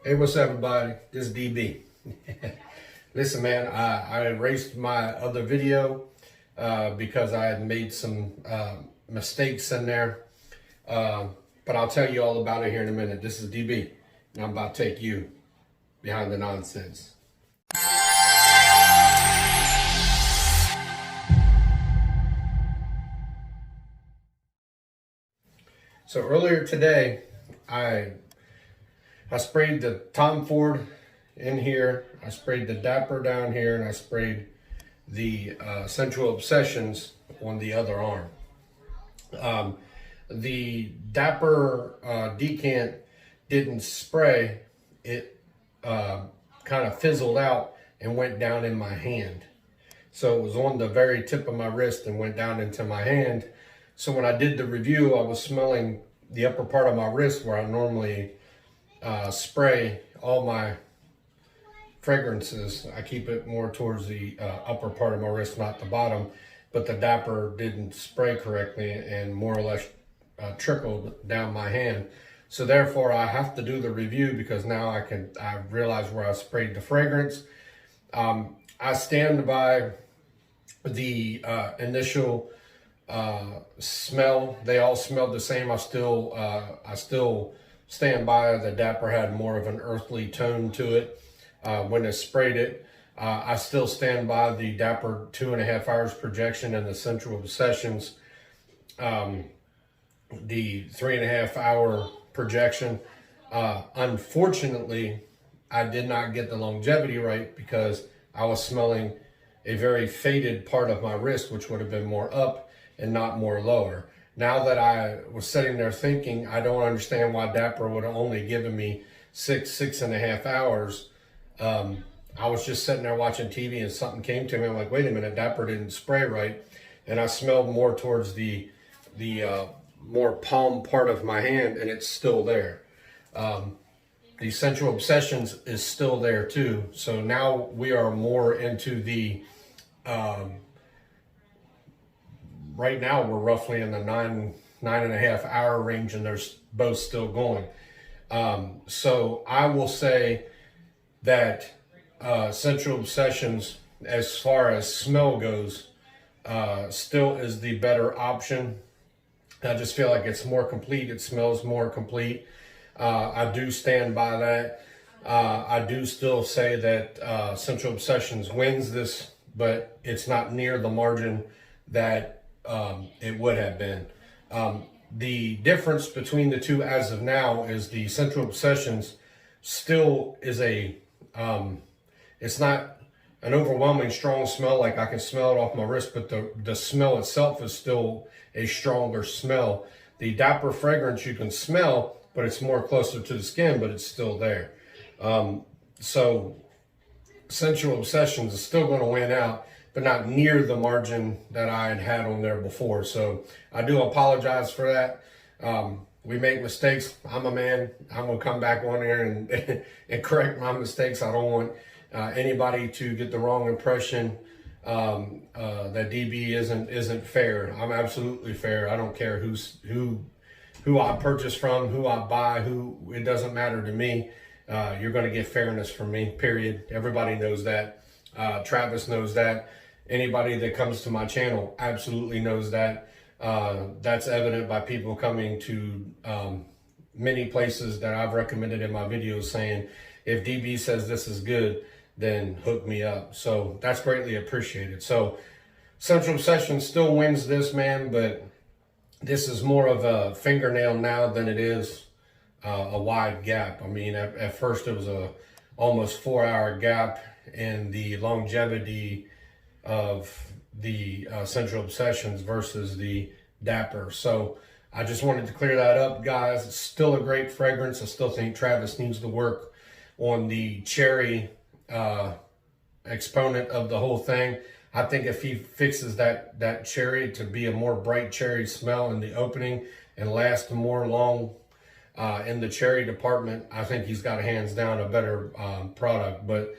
Hey, what's up, everybody? This is DB. Listen, man, I erased my other video because I had made some mistakes in there. But I'll tell you all about it here in a minute. This is DB, and I'm about to take you behind the nonsense. So earlier today, I sprayed the Tom Ford in here, I sprayed the Dapper down here, and I sprayed the Scentual Obsessions on the other arm. The Dapper decant didn't spray, it kind of fizzled out and went down in my hand. So it was on the very tip of my wrist and went down into my hand. So when I did the review, I was smelling the upper part of my wrist where I normally spray all my fragrances. I keep it more towards the upper part of my wrist, not the bottom, but the Dapper didn't spray correctly and more or less trickled down my hand. So therefore I have to do the review because now I realize where I sprayed the fragrance. I stand by the initial smell. They all smelled the same. I still stand by the Dapper had more of an earthly tone to it when I sprayed it. I still stand by the Dapper 2.5 hours projection and the Scentual Obsessions, the 3.5 hour projection. Unfortunately, I did not get the longevity right because I was smelling a very faded part of my wrist, which would have been more up and not more lower. Now that I was sitting there thinking, I don't understand why Dapper would have only given me 6.5 hours. I was just sitting there watching TV and something came to me. I'm like, wait a minute, Dapper didn't spray right. And I smelled more towards the more palm part of my hand, and it's still there. The Scentual Obsessions is still there too. So now we are more into the, right now we're roughly in the 9.5 hour range, and they're both still going. So I will say that Scentual Obsessions, as far as smell goes, still is the better option. I just feel like it's more complete. It smells more complete. I do stand by that. I do still say that Scentual Obsessions wins this, but it's not near the margin that it would have been. The difference between the two as of now is the Scentual Obsessions still is it's not an overwhelming strong smell, like I can smell it off my wrist, but the smell itself is still a stronger smell. The Dapper fragrance you can smell, but it's more closer to the skin, but it's still there. So Scentual Obsessions is still going to win out, but not near the margin that I had on there before. So I do apologize for that. We make mistakes. I'm a man. I'm going to come back on there and correct my mistakes. I don't want anybody to get the wrong impression that DB isn't fair. I'm absolutely fair. I don't care who I purchase from, who I buy, it doesn't matter to me. You're going to get fairness from me, period. Everybody knows that. Travis knows that. Anybody that comes to my channel absolutely knows that. That's evident by people coming to many places that I've recommended in my videos saying, if DB says this is good, then hook me up. So that's greatly appreciated. So Scentual Obsessions still wins this, man, but this is more of a fingernail now than it is a wide gap. I mean, at first it was a almost 4 hour gap in the longevity of the Scentual Obsessions versus the Dapper. So I just wanted to clear that up, guys. It's still a great fragrance. I still think Travis needs to work on the cherry exponent of the whole thing. I think if he fixes that cherry to be a more bright cherry smell in the opening and last more long in the cherry department, I think he's got hands down a better product. But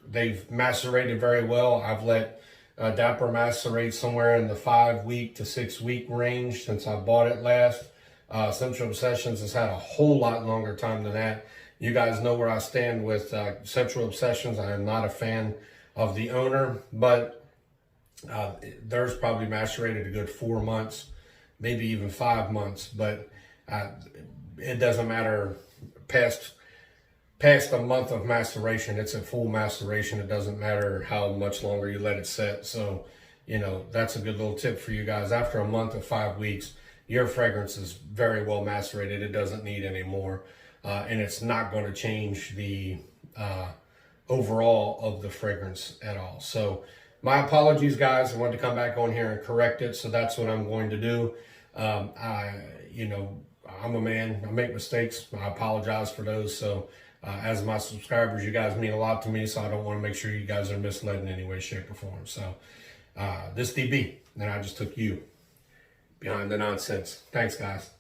they've macerated very well. I've let Dapper macerate somewhere in the 5 week to 6 week range since I bought it last. Scentual Obsessions has had a whole lot longer time than that. You guys know where I stand with Scentual Obsessions. I am not a fan of the owner, but theirs probably macerated a good 4 months, maybe even 5 months, but it doesn't matter past a month of maceration. It's a full maceration. It doesn't matter how much longer you let it set. So, you know, that's a good little tip for you guys. After a month of 5 weeks, your fragrance is very well macerated. It doesn't need any more. And it's not going to change the overall of the fragrance at all. So my apologies, guys. I wanted to come back on here and correct it. So that's what I'm going to do. You know, I'm a man. I make mistakes. I apologize for those. So as my subscribers, you guys mean a lot to me. So I don't want to make sure you guys are misled in any way, shape, or form. So this DB, and I just took you behind the nonsense. Thanks, guys.